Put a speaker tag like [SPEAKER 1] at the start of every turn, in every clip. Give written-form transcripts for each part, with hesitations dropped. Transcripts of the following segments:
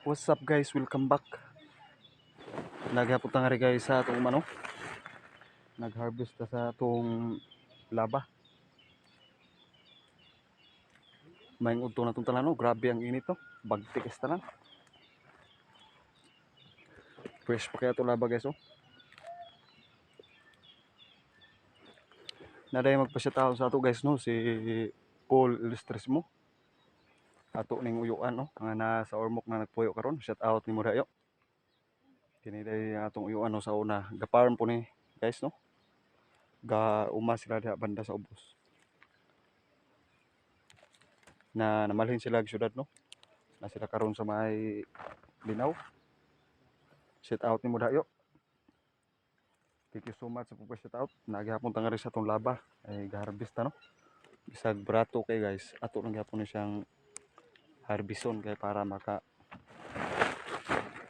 [SPEAKER 1] What's up guys, welcome back. Naghapon nga rin guys sa atong nag-harvest ta sa atong laba. May udto na itong talan, grabe ang init to. Bagtikis talan. Fresh pa kaya ito laba guys Naday magpasya tao sa ato guys si Paul Ilustrismo. Ato ning uyuan nga na sa Ormoc na nagpuyo karon. Shout out ni mo dayo. Kini day atong uyuan sa una. Gaparm po ni guys Ga uma sila diha banda sa ubos. Na namalhin sila og syudad Na sila karon sa may Linaw. Shout out ni mo dayo. Thank you so much sa pagpa-shout out. Naghapon ta nga rin sa atong laba ay ga-harvest bisag brato kay guys. Ato lang gyapon ni siyang harbison kay para maka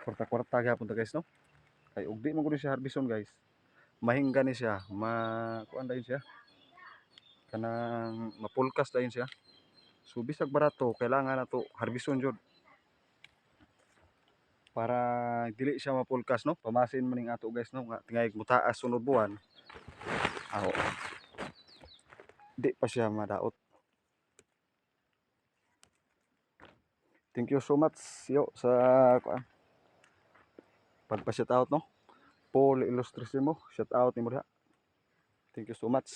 [SPEAKER 1] kwarta-kwarta gyapon ta guys Kay ug di man gud siya harbison guys. Mahingga ni siya, kuan dayon siya. Kanang mapulkas dayon siya. So bisag barato kailangan nato harbison jud. Para dili siya mapulkas Pamasin man ning ato guys nga tingay mutaas sunod buwan. Di pa siya madaot. Thank you so much yo sa pagpa-shout out Paul Ilustrismo, shout out nimo diha. Thank you so much.